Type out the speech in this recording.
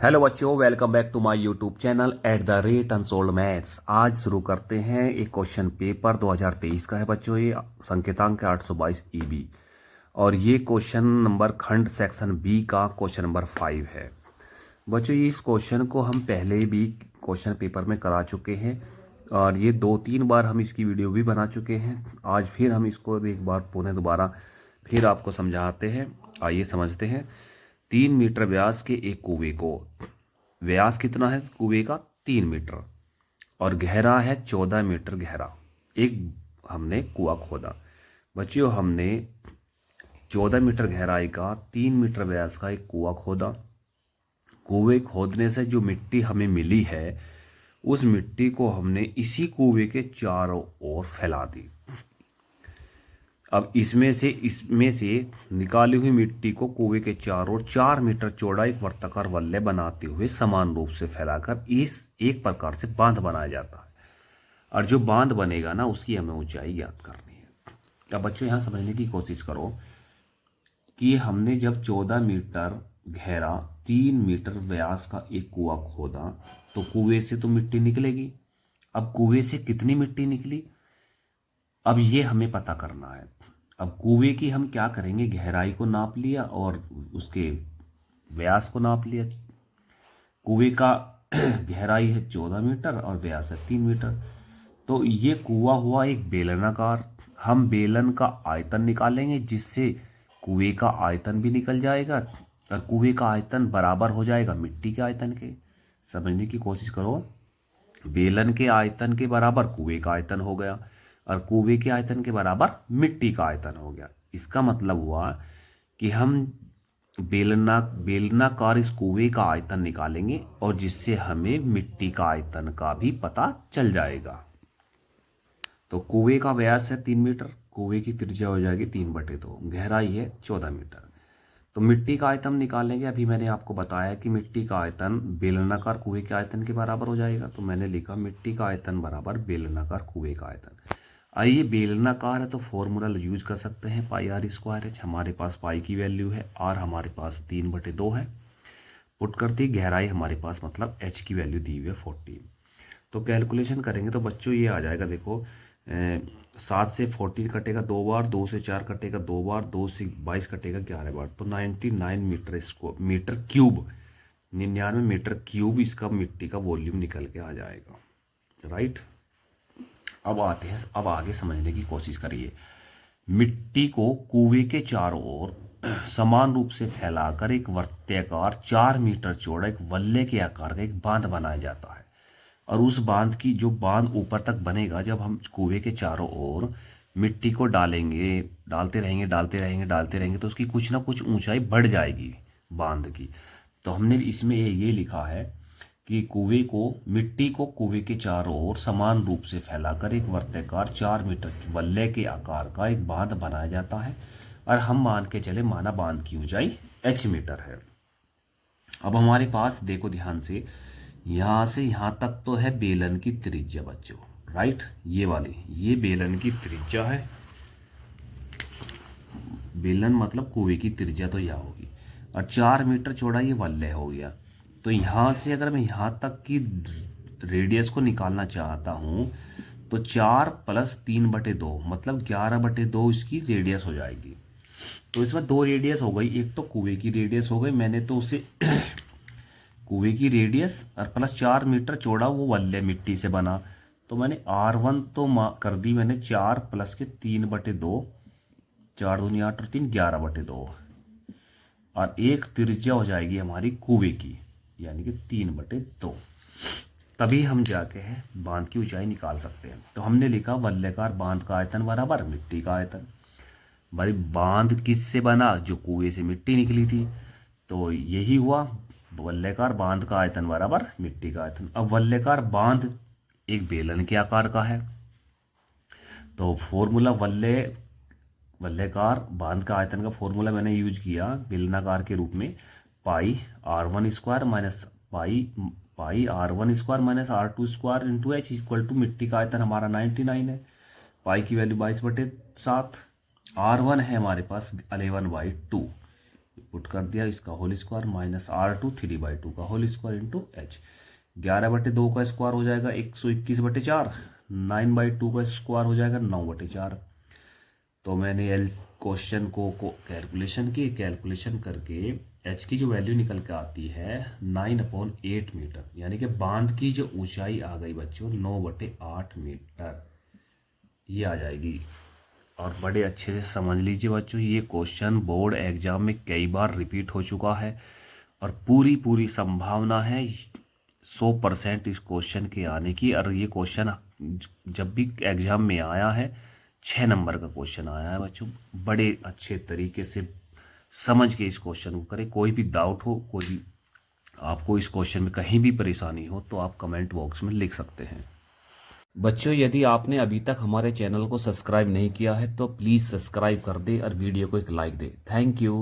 Hello बच्चों, welcome back to my YouTube channel @unsolved maths. आज शुरू करते हैं एक क्वेश्चन पेपर 2023 का है बच्चों। ये संकेतांक 822 ईबी और ये क्वेश्चन नंबर खंड सेक्शन बी का क्वेश्चन नंबर 5 है बच्चों। इस क्वेश्चन को हम पहले भी क्वेश्चन पेपर में करा चुके हैं और ये 2-3 बार हम इसकी वीडियो भी बना चुके हैं। आज फिर हम इसको एक बार पुनः दोबारा फिर आपको समझाते हैं। आइए समझते हैं। 3 मीटर व्यास के एक कुएं को, व्यास कितना है कुएं का 3 मीटर और गहरा है 14 मीटर गहरा एक हमने कुआं खोदा। बच्चों हमने 14 मीटर गहराई का 3 मीटर व्यास का एक कुआं खोदा। कुएं खोदने से जो मिट्टी हमें मिली है उस मिट्टी को हमने इसी कुएं के चारों ओर फैला दी। अब इसमें से निकाली हुई मिट्टी को कुएं के चारों ओर 4 मीटर चौड़ा एक वर्ताकार वलय बनाते हुए समान रूप से फैलाकर इस एक प्रकार से बांध बनाया जाता है। और जो बांध बनेगा ना उसकी हमें ऊंचाई ज्ञात करनी है। अब बच्चों यहाँ समझने की कोशिश करो कि हमने जब 14 मीटर गहरा 3 मीटर व्यास का एक कुआं खोदा तो कुएं से तो मिट्टी निकलेगी। अब कुएं से कितनी मिट्टी निकली अब ये हमें पता करना है। अब कुएं की हम क्या करेंगे, गहराई को नाप लिया और उसके व्यास को नाप लिया। कुएं का गहराई है 14 मीटर और व्यास है 3 मीटर। तो ये कुआं हुआ एक बेलनाकार। हम बेलन का आयतन निकालेंगे जिससे कुएं का आयतन भी निकल जाएगा और कुएं का आयतन बराबर हो जाएगा मिट्टी के आयतन के। समझने की कोशिश करो। बेलन के आयतन के बराबर कुएं का आयतन हो गया और कुएं के आयतन के बराबर मिट्टी का आयतन हो गया। इसका मतलब हुआ कि हम बेलनाकार इस कुएं का आयतन निकालेंगे और जिससे हमें मिट्टी का आयतन का भी पता चल जाएगा। तो कुएं का व्यास है 3 मीटर, कुएं की त्रिज्या हो जाएगी 3/2, गहराई है 14 मीटर। तो मिट्टी का आयतन निकालेंगे। अभी मैंने आपको बताया कि मिट्टी का आयतन बेलनाकार कुएं के आयतन के बराबर हो जाएगा। तो मैंने लिखा मिट्टी का आयतन बराबर बेलनाकार कुएं का आयतन। आइए बेलनाकार है तो फॉर्मूला यूज कर सकते हैं πr²h। हमारे पास पाई की वैल्यू है, आर हमारे पास 3/2 है। पुट करती गहराई हमारे पास मतलब h की वैल्यू दी हुई है 14। तो कैलकुलेशन करेंगे तो बच्चों ये आ जाएगा। देखो 7 से 14 कटेगा 2 बार, 2 से 4 कटेगा 2 बार, 2 से 22 कटेगा 11 बार। तो 99 मीटर क्यूब 99 मीटर क्यूब इसका मिट्टी का वॉल्यूम निकल के आ जाएगा। राइट। अब आते हैं, अब आगे समझने की कोशिश करिए। मिट्टी को कुएं के चारों ओर समान रूप से फैलाकर एक वर्त्याकार 4 मीटर चौड़ा एक वल्ले के आकार का एक बांध बनाया जाता है। और उस बांध की जो बांध ऊपर तक बनेगा, जब हम कुएं के चारों ओर मिट्टी को डालेंगे, डालते रहेंगे तो उसकी कुछ ना कुछ ऊंचाई बढ़ जाएगी बांध की। तो हमने इसमें ये लिखा है कि मिट्टी को कुएं के चारों ओर समान रूप से फैलाकर एक वर्त्याकार 4 मीटर वल्ले के आकार का एक बांध बनाया जाता है। और हम मान के चले माना बांध की ऊंचाई h मीटर है। अब हमारे पास देखो ध्यान से, यहां से यहां तक तो है बेलन की त्रिज्या बच्चों। राइट, ये वाली ये बेलन की त्रिज्या है। बेलन मतलब कुएं की त्रिज्या तो यह होगी और 4 मीटर चौड़ा ये वल्ले हो गया। तो यहां से अगर मैं यहां तक की रेडियस को निकालना चाहता हूं तो 4 + 3/2 मतलब 11/2 इसकी रेडियस हो जाएगी। तो इसमें 2 रेडियस हो गई। एक तो कुएं की रेडियस हो गई, मैंने तो उसे कुएं की रेडियस और प्लस 4 मीटर चौड़ा वो वल्ले मिट्टी से बना। तो मैंने R1 तो कर दी मैंने 4 + के 3/2, 4 दूनी 8 और 3 11/2 और एक त्रिज्या हो जाएगी हमारी कुएं की यानी कि 3/2। तभी हम जाके है बांध की ऊंचाई निकाल सकते हैं। तो हमने लिखा वल्लेकार बांध का आयतन बराबर मिट्टी का आयतन। भाई बांध किससे बना, जो कुएं से मिट्टी निकली थी। तो यही हुआ, वल्लेकार बांध का आयतन बराबर मिट्टी का आयतन। अब वल्लेकार बांध एक बेलन के आकार का है तो फॉर्मूला वल्लेकार बांध का आयतन का फॉर्मूला मैंने यूज किया बेलनाकार के रूप में, πr1² minus πr1² into h equal to मिट्टी का आयतन हमारा 99 है। पाई की वैल्यू 22/7, R1 है हमारे पास 11/2 पुट कर दिया, इसका होल स्क्वायर माइनस R2 3/2 का होल स्क्वायर इंटू एच। 11/2 का स्क्वायर हो जाएगा 121/4, 9/2 का स्क्वायर हो जाएगा 9/4। तो मैंने एल क्वेश्चन को कैलकुलेशन की, कैलकुलेशन करके एच की जो वैल्यू निकल के आती है 9/8 मीटर, यानी कि बांध की जो ऊंचाई आ गई बच्चों 9/8 मीटर, ये आ जाएगी। और बड़े अच्छे से समझ लीजिए बच्चों, ये क्वेश्चन बोर्ड एग्जाम में कई बार रिपीट हो चुका है और पूरी पूरी संभावना है 100% इस क्वेश्चन के आने की। और ये क्वेश्चन जब भी एग्जाम में आया है 6 नंबर का क्वेश्चन आया है बच्चों। बड़े अच्छे तरीके से समझ के इस क्वेश्चन को करें। कोई भी डाउट हो, कोई भी आपको इस क्वेश्चन में कहीं भी परेशानी हो तो आप कमेंट बॉक्स में लिख सकते हैं। बच्चों यदि आपने अभी तक हमारे चैनल को सब्सक्राइब नहीं किया है तो प्लीज़ सब्सक्राइब कर दें और वीडियो को एक लाइक दें। Thank you.